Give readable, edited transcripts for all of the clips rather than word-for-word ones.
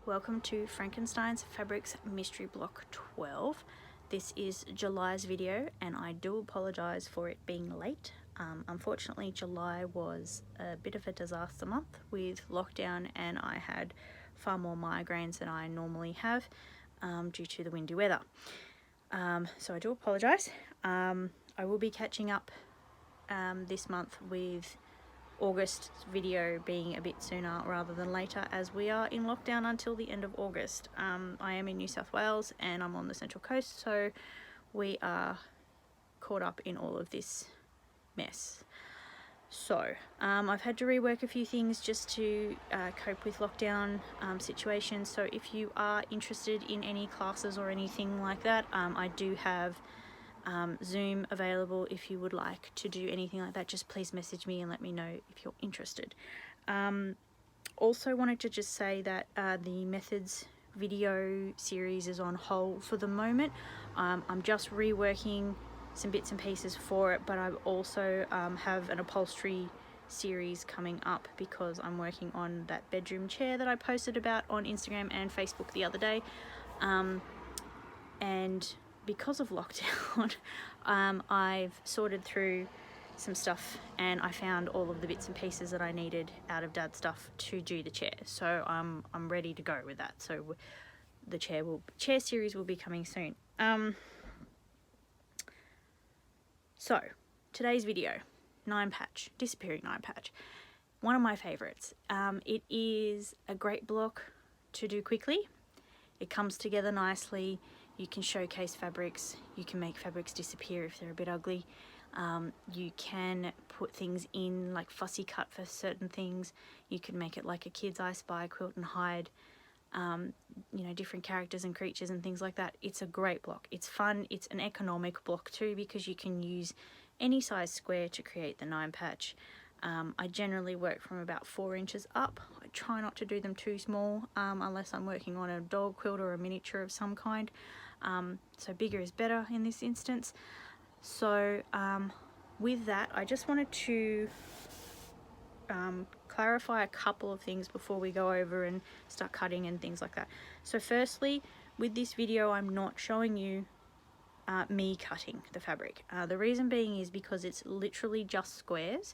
Welcome to Frankenstein's Fabrics Mystery Block 12. This is July's video and I do apologise for it being late. Unfortunately, July was a bit of a disaster month with lockdown and I had far more migraines than I normally have due to the windy weather. So I do apologise. I will be catching up this month with August video being a bit sooner rather than later, as we are in lockdown until the end of August. I am in New South Wales and I'm on the Central Coast, so we are caught up in all of this mess. So I've had to rework a few things just to cope with lockdown situations. So if you are interested in any classes or anything like that, I do have Zoom available. If you would like to do anything like that, just please message me and let me know if you're interested. Also wanted to just say that the methods video series is on hold for the moment. I'm just reworking some bits and pieces for it, but I also have an upholstery series coming up because I'm working on that bedroom chair that I posted about on Instagram and Facebook the other day. And because of lockdown, I've sorted through some stuff and I found all of the bits and pieces that I needed out of Dad's stuff to do the chair. So I'm ready to go with that. So the chair series will be coming soon. So today's video, disappearing 9 patch, one of my favorites. It is a great block to do quickly. It comes together nicely. You can showcase fabrics, you can make fabrics disappear if they're a bit ugly. You can put things in like fussy cut for certain things. You can make it like a kid's I Spy quilt and hide, you know, different characters and creatures and things like that. It's a great block. It's fun. It's an economic block too because you can use any size square to create the 9 patch. I generally work from about 4 inches up. I try not to do them too small unless I'm working on a dog quilt or a miniature of some kind. So bigger is better in this instance. So with that, I just wanted to clarify a couple of things before we go over and start cutting and things like that. So firstly, with this video, I'm not showing you me cutting the fabric. The reason being is because it's literally just squares.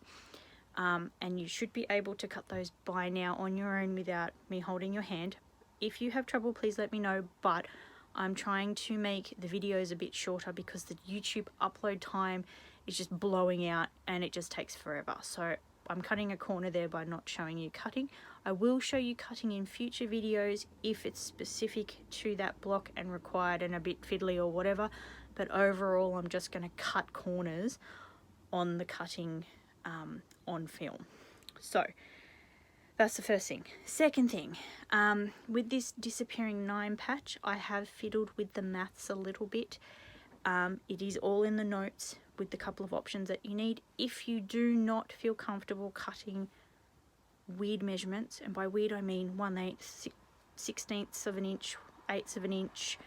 And you should be able to cut those by now on your own without me holding your hand. If you have trouble, please let me know, but I'm trying to make the videos a bit shorter because the YouTube upload time is just blowing out and it just takes forever. So I'm cutting a corner there by not showing you cutting. I will show you cutting in future videos if it's specific to that block and required and a bit fiddly or whatever, but overall I'm just going to cut corners on the cutting on film. So that's the first thing. Second thing, with this disappearing 9 patch, I have fiddled with the maths a little bit. It is all in the notes with the couple of options that you need. If you do not feel comfortable cutting weird measurements, and by weird I mean 1/8, 16ths of an inch, 1/8 of an inch,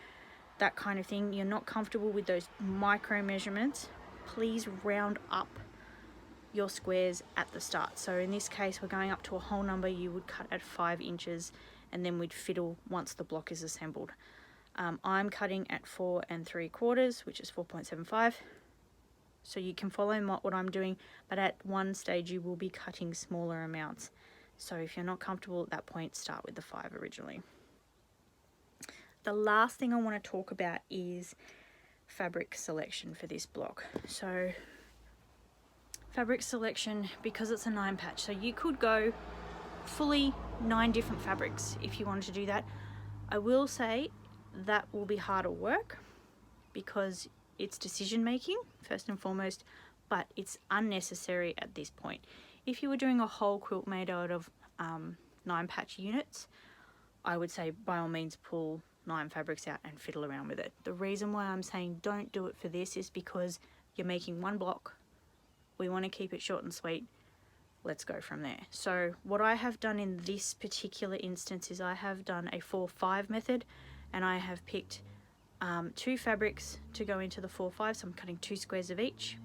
that kind of thing, you're not comfortable with those micro measurements, please round up your squares at the start. So in this case, we're going up to a whole number. You would cut at 5 inches and then we'd fiddle once the block is assembled. I'm cutting at 4 3/4, which is 4.75. So you can follow what I'm doing, but at one stage you will be cutting smaller amounts. So if you're not comfortable at that point, start with the 5 originally. The last thing I want to talk about is fabric selection for this block. So fabric selection, because it's a 9 patch, so you could go fully 9 different fabrics if you wanted to do that. I will say that will be harder work because it's decision making first and foremost, but it's unnecessary at this point. If you were doing a whole quilt made out of 9 patch units, I would say by all means pull 9 fabrics out and fiddle around with it. The reason why I'm saying don't do it for this is because you're making one block. We want to keep it short and sweet. Let's go from there. So what I have done in this particular instance is I have done a 4/5 method and I have picked 2 fabrics to go into the 4/5. So I'm cutting 2 squares of each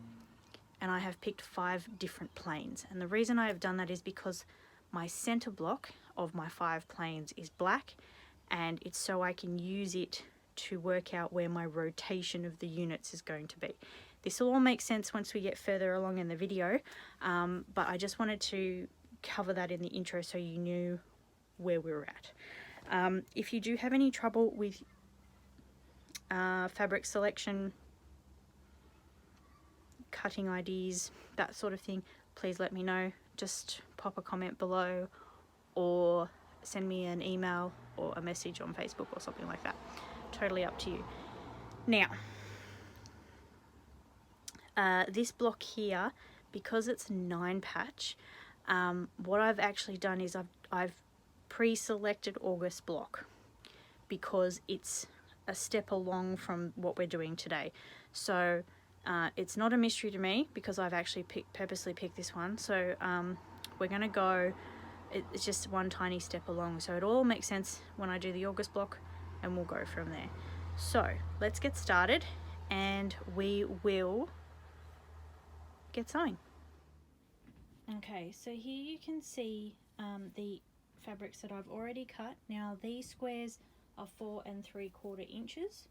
and I have picked 5 different planes. And the reason I have done that is because my center block of my 5 planes is black and it's so I can use it to work out where my rotation of the units is going to be. This will all make sense once we get further along in the video, but I just wanted to cover that in the intro so you knew where we were at. If you do have any trouble with fabric selection, cutting ideas, that sort of thing, please let me know. Just pop a comment below or send me an email or a message on Facebook or something like that. Totally up to you. Now, this block here, because it's 9 patch, what I've actually done is I've pre-selected August block because it's a step along from what we're doing today. So it's not a mystery to me because I've actually purposely picked this one. So we're going to go, it's just one tiny step along. So it all makes sense when I do the August block, and we'll go from there. So let's get started and we will get sewing. Okay, so here you can see the fabrics that I've already cut. Now these squares are 4 3/4 inches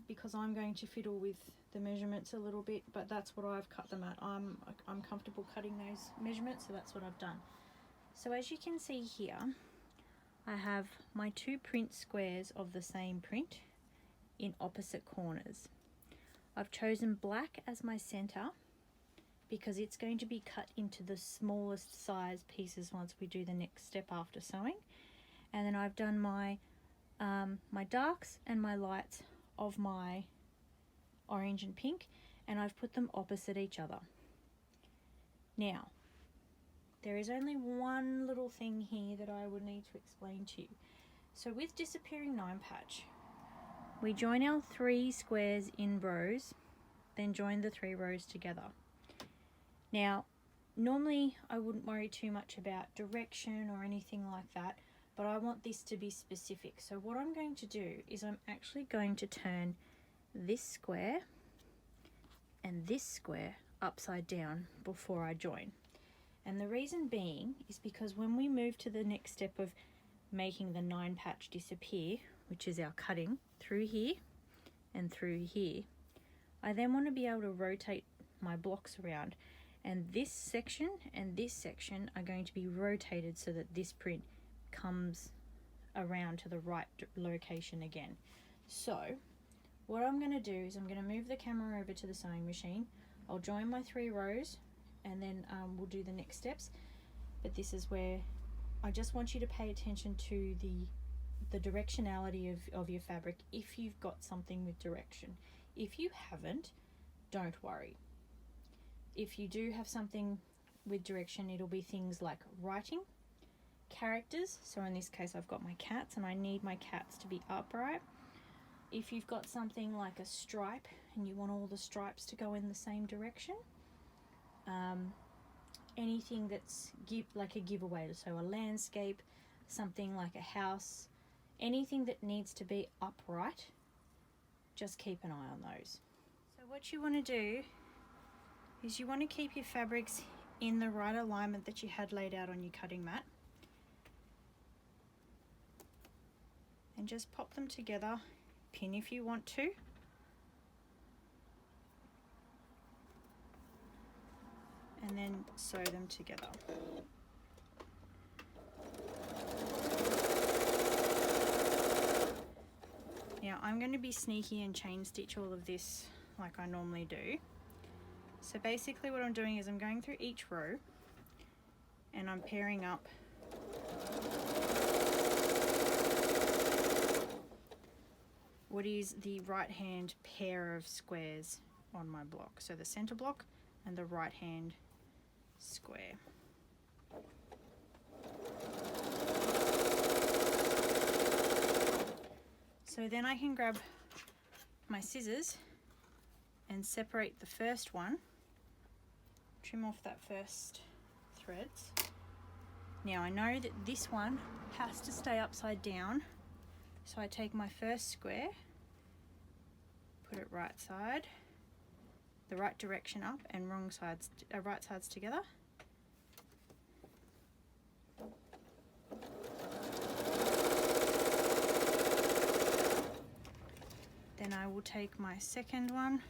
because I'm going to fiddle with the measurements a little bit, but that's what I've cut them at. I'm comfortable cutting those measurements, so that's what I've done. So as you can see here, I have my 2 print squares of the same print in opposite corners. I've chosen black as my center because it's going to be cut into the smallest size pieces once we do the next step after sewing. And then I've done my my darks and my lights of my orange and pink, and I've put them opposite each other. Now, there is only one little thing here that I would need to explain to you. So with disappearing 9 patch, we join our 3 squares in rows, then join the 3 rows together. Now, normally I wouldn't worry too much about direction or anything like that, but I want this to be specific. So what I'm going to do is I'm actually going to turn this square and this square upside down before I join. And the reason being is because when we move to the next step of making the 9 patch disappear, which is our cutting through here and through here, I then want to be able to rotate my blocks around, and this section and this section are going to be rotated so that this print comes around to the right location again. So what I'm going to do is I'm going to move the camera over to the sewing machine. I'll join my 3 rows and then we'll do the next steps. But this is where I just want you to pay attention to the directionality of your fabric if you've got something with direction. If you haven't, don't worry. If you do have something with direction, it'll be things like writing, characters. So in this case I've got my cats and I need my cats to be upright. If you've got something like a stripe and you want all the stripes to go in the same direction, anything that's like a giveaway, so a landscape, something like a house, anything that needs to be upright, just keep an eye on those. So what you want to do is you want to keep your fabrics in the right alignment that you had laid out on your cutting mat, and just pop them together, pin if you want to, and then sew them together. Now I'm going to be sneaky and chain stitch all of this like I normally do. So basically what I'm doing is I'm going through each row and I'm pairing up what is the right hand pair of squares on my block. So the center block and the right hand square. So then I can grab my scissors and separate the first one, trim off that first threads. Now I know that this one has to stay upside down, so I take my first square, put it right side, the right direction up, and right sides together. then I will take my second one,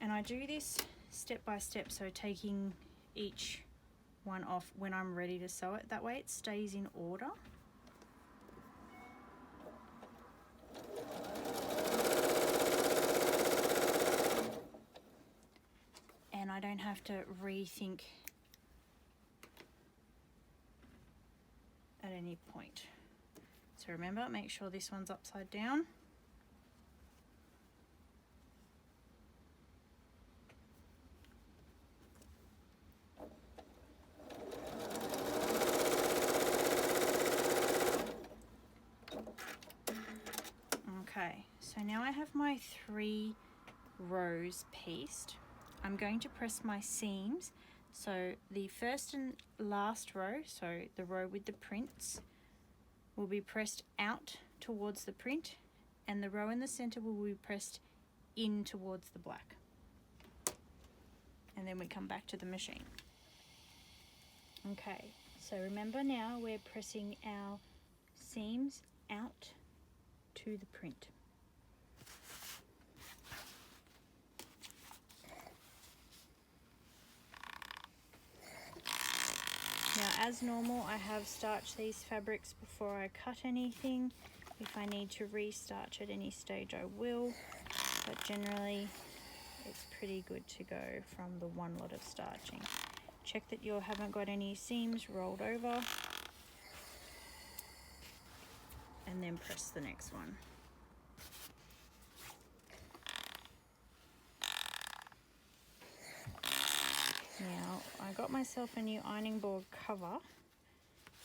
and I do this step by step, so taking each one off when I'm ready to sew it. That way it stays in order. And I don't have to rethink at any point. So remember, make sure this one's upside down. Okay, so now I have my 3 rows pieced. I'm going to press my seams. So the first and last row, so the row with the prints, will be pressed out towards the print, and the row in the center will be pressed in towards the black. And then we come back to the machine. Okay, so remember now we're pressing our seams out to the print. Now, as normal, I have starched these fabrics before I cut anything. If I need to restarch at any stage, I will, but generally it's pretty good to go from the one lot of starching. Check that you haven't got any seams rolled over, and then press the next one. Now, I got myself a new ironing board cover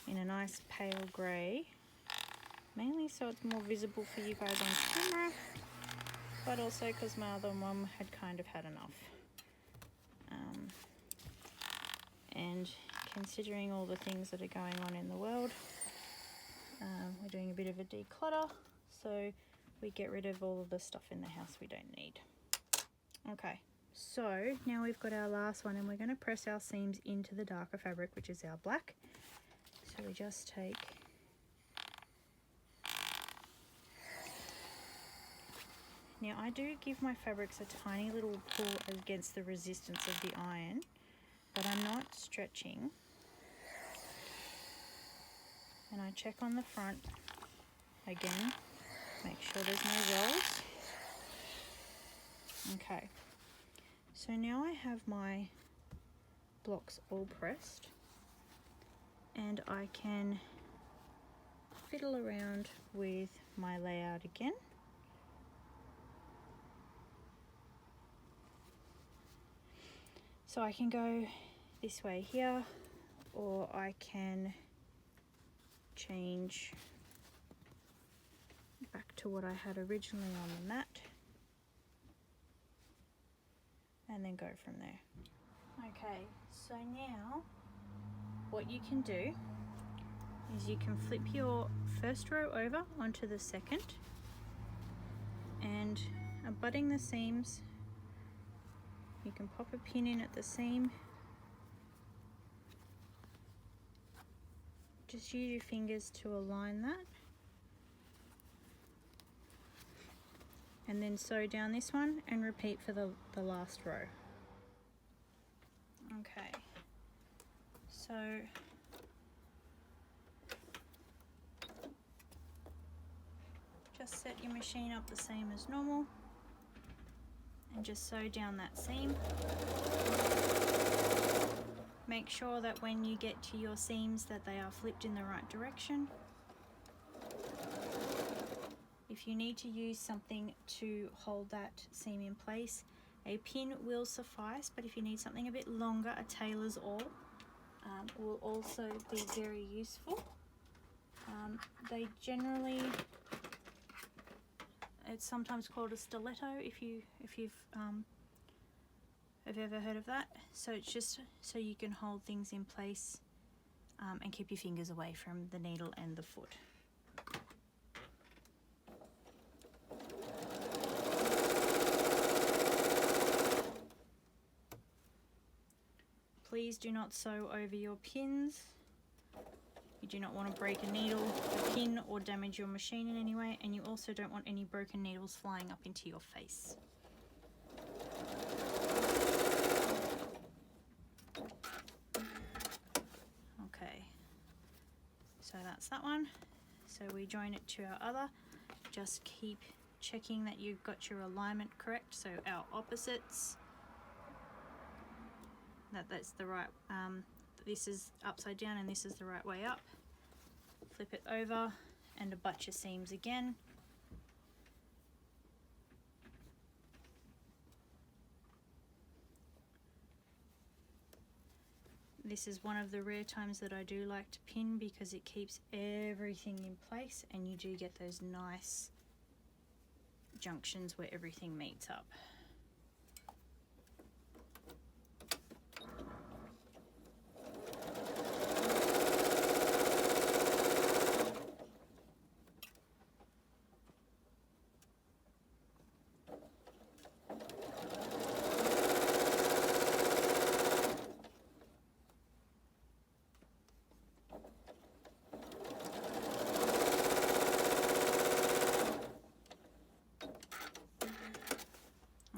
in a nice pale grey, mainly so it's more visible for you guys on camera, but also because my other one had kind of had enough. And considering all the things that are going on in the world, we're doing a bit of a declutter, so we get rid of all of the stuff in the house we don't need. Okay. So now we've got our last one, and we're going to press our seams into the darker fabric, which is our black. So we just take now I do give my fabrics a tiny little pull against the resistance of the iron, but I'm not stretching. And I check on the front again, make sure there's no rolls. Okay. So now I have my blocks all pressed, and I can fiddle around with my layout again. So I can go this way here, or I can change back to what I had originally on the mat, and then go from there. Okay, so now what you can do is you can flip your first row over onto the second, and abutting the seams, you can pop a pin in at the seam. Just use your fingers to align that, and then sew down this one and repeat for the last row. Okay, so just set your machine up the same as normal and just sew down that seam. Make sure that when you get to your seams that they are flipped in the right direction. If you need to use something to hold that seam in place, a pin will suffice, but if you need something a bit longer, a tailor's awl will also be very useful. They generally, it's sometimes called a stiletto if you've ever heard of that. So it's just so you can hold things in place and keep your fingers away from the needle and the foot. Please do not sew over your pins. You do not want to break a needle, a pin, or damage your machine in any way, and you also don't want any broken needles flying up into your face. Okay, so that's that one. So we join it to our other. Just keep checking that you've got your alignment correct. So our opposites, that's the right, this is upside down and this is the right way up. Flip it over and abut your seams again. This is one of the rare times that I do like to pin because it keeps everything in place and you do get those nice junctions where everything meets up.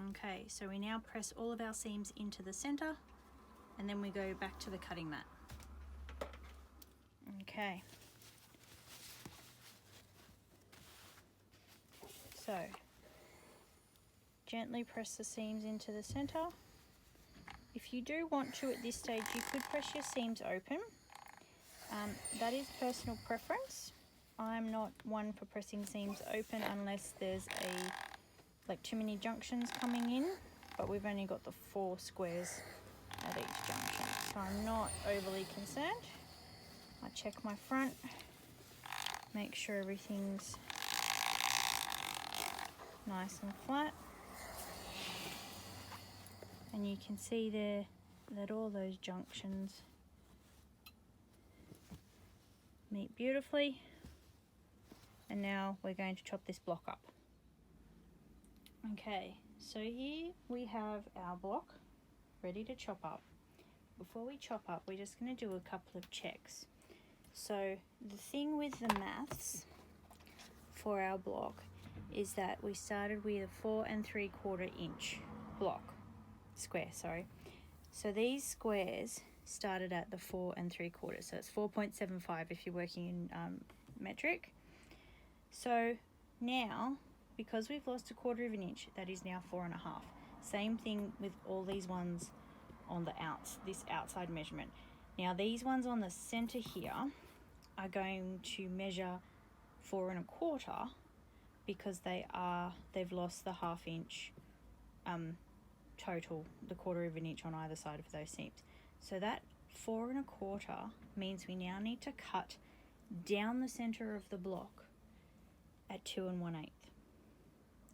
Okay, so we now press all of our seams into the center and then we go back to the cutting mat. Okay. So, gently press the seams into the center. If you do want to at this stage, you could press your seams open. That is personal preference. I'm not one for pressing seams open unless there's like too many junctions coming in, but we've only got the 4 squares at each junction, so I'm not overly concerned. I check my front, make sure everything's nice and flat, and you can see there that all those junctions meet beautifully. And now we're going to chop this block up. Okay, so here we have our block ready to chop up. Before we chop up, we're just going to do a couple of checks. So the thing with the maths for our block is that we started with a 4 3/4 inch block, square, sorry. So these squares started at the 4 3/4, so it's 4.75 if you're working in metric. So now, because we've lost a 1/4 inch, that is now 4.5. Same thing with all these ones on the this outside measurement. Now these ones on the center here are going to measure 4 1/4 because they've lost the 1/2 inch total, the 1/4 inch on either side of those seams. So that 4 1/4 means we now need to cut down the center of the block at 2 1/8.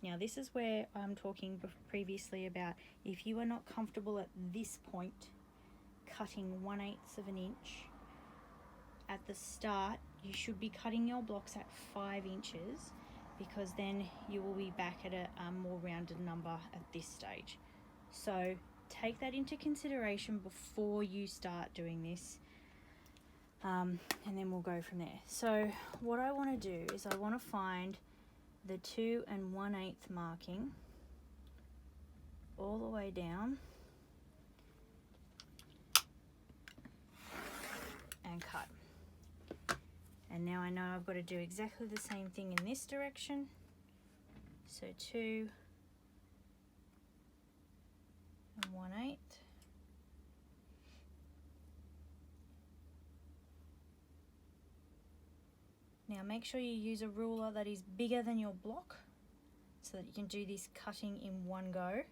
Now this is where I'm talking previously about if you are not comfortable at this point cutting 1/8 of an inch at the start, you should be cutting your blocks at 5 inches because then you will be back at a more rounded number at this stage. So take that into consideration before you start doing this, and then we'll go from there. So what I want to do is I want to find the 2 1/8 marking all the way down and cut. And now I know I've got to do exactly the same thing in this direction. So 2 1/8. Now make sure you use a ruler that is bigger than your block so that you can do this cutting in one go.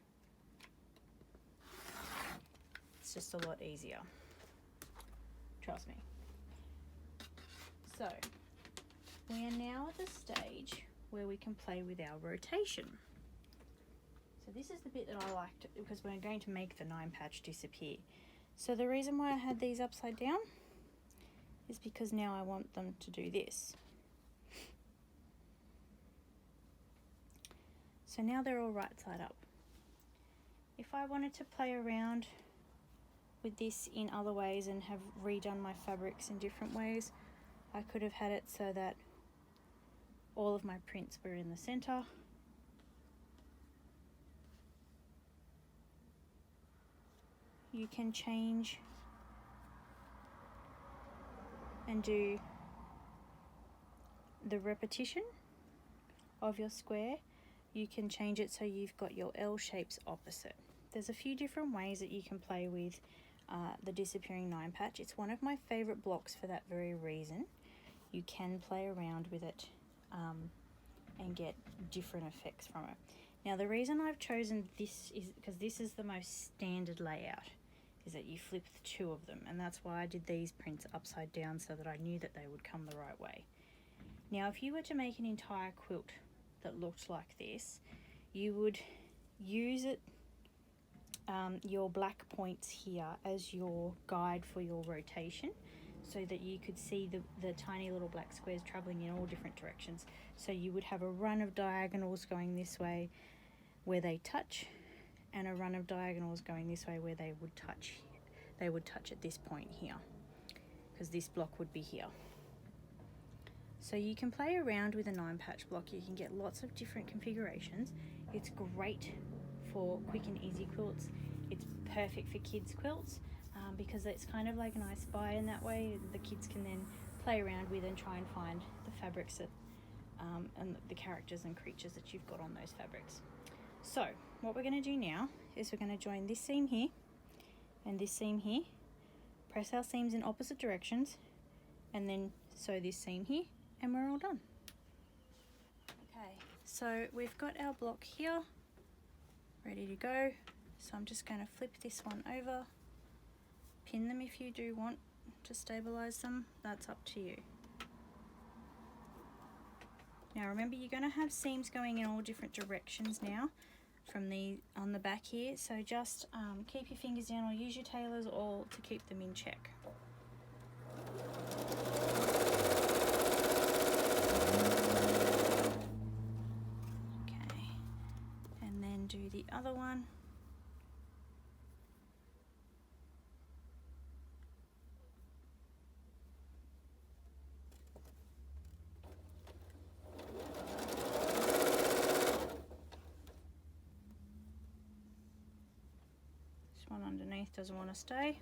It's just a lot easier. Trust me. So we are now at the stage where we can play with our rotation. So this is the bit that I liked because we're going to make the 9 patch disappear. So the reason why I had these upside down is because now I want them to do this. So now they're all right side up. If I wanted to play around with this in other ways and have redone my fabrics in different ways, I could have had it so that all of my prints were in the center. You can change and do the repetition of your square. You can change it so you've got your L shapes opposite. There's a few different ways that you can play with the disappearing 9 patch. It's one of my favorite blocks for that very reason. You can play around with it and get different effects from it. Now the reason I've chosen this is because this is the most standard layout, is that you flip the 2 of them, and that's why I did these prints upside down so that I knew that they would come the right way. Now if you were to make an entire quilt that looked like this, you would use it, your black points here as your guide for your rotation, so that you could see the tiny little black squares traveling in all different directions. So you would have a run of diagonals going this way where they touch, and a run of diagonals going this way where they would touch at this point here, because this block would be here. So you can play around with a 9 patch block. You can get lots of different configurations. It's great for quick and easy quilts. It's perfect for kids quilts because it's kind of like an I Spy in that way. The kids can then play around with and try and find the fabrics that, and the characters and creatures that you've got on those fabrics. So what we're going to do now is we're going to join this seam here and this seam here, press our seams in opposite directions, and then sew this seam here, and we're all done. Okay, so we've got our block here ready to go. So I'm just going to flip this one over, pin them if you do want to stabilize them, that's up to you. Now remember, you're going to have seams going in all different directions now from on the back here, so just keep your fingers down or use your tailors all to keep them in check. Okay, and then do the other one. One underneath doesn't want to stay.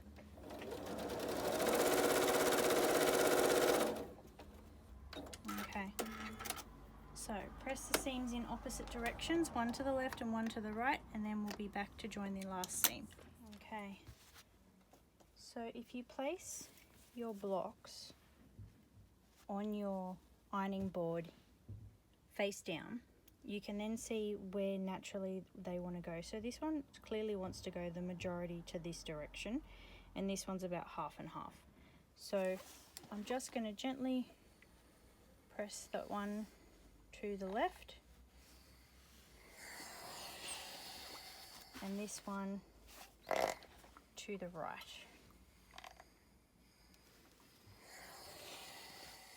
Okay, so press the seams in opposite directions, one to the left and one to the right, and then we'll be back to join the last seam. Okay, so if you place your blocks on your ironing board face down, you can then see where naturally they want to go. So this one clearly wants to go the majority to this direction, and this one's about half and half. So I'm just going to gently press that one to the left, and this one to the right.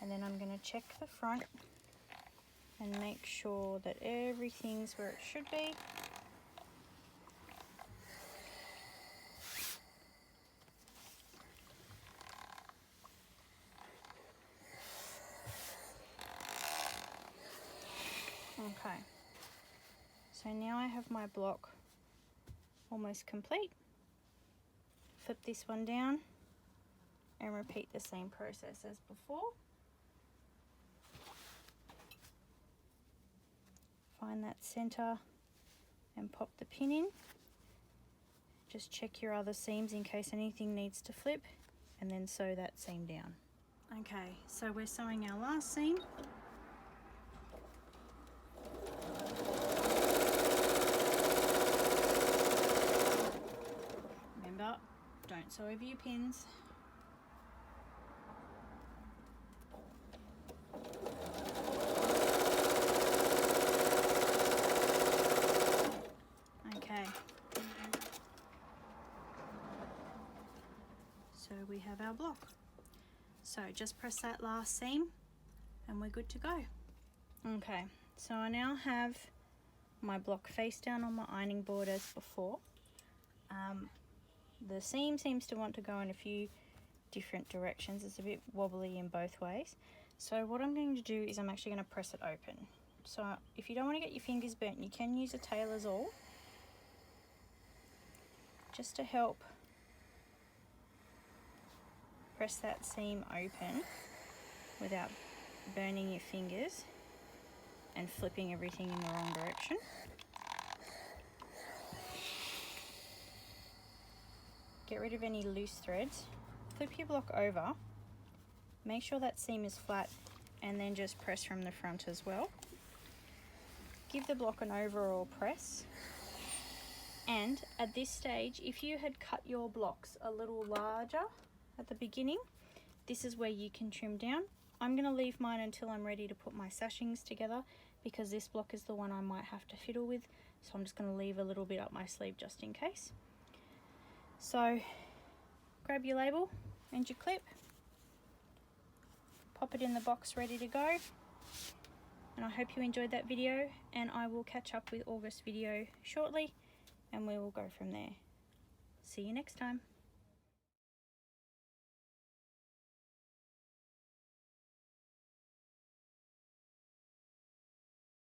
And then I'm going to check the front and make sure that everything's where it should be. Okay, so now I have my block almost complete. Flip this one down and repeat the same process as before. Find that center and pop the pin in. Just check your other seams in case anything needs to flip, and then sew that seam down. Okay, so we're sewing our last seam. Remember, don't sew over your pins. So we have our block. So just press that last seam and we're good to go. Okay, so I now have my block face down on my ironing board as before. The seam seems to want to go in a few different directions. It's a bit wobbly in both ways. So what I'm going to do is I'm actually going to press it open. So if you don't want to get your fingers burnt, you can use a tailor's awl just to help press that seam open without burning your fingers and flipping everything in the wrong direction. Get rid of any loose threads. Flip your block over. Make sure that seam is flat and then just press from the front as well. Give the block an overall press. And at this stage, if you had cut your blocks a little larger at the beginning, this is where you can trim down. I'm going to leave mine until I'm ready to put my sashings together, because this block is the one I might have to fiddle with. So I'm just going to leave a little bit up my sleeve just in case. So grab your label and your clip, pop it in the box ready to go. And I hope you enjoyed that video, and I will catch up with August's video shortly and we will go from there. See you next time.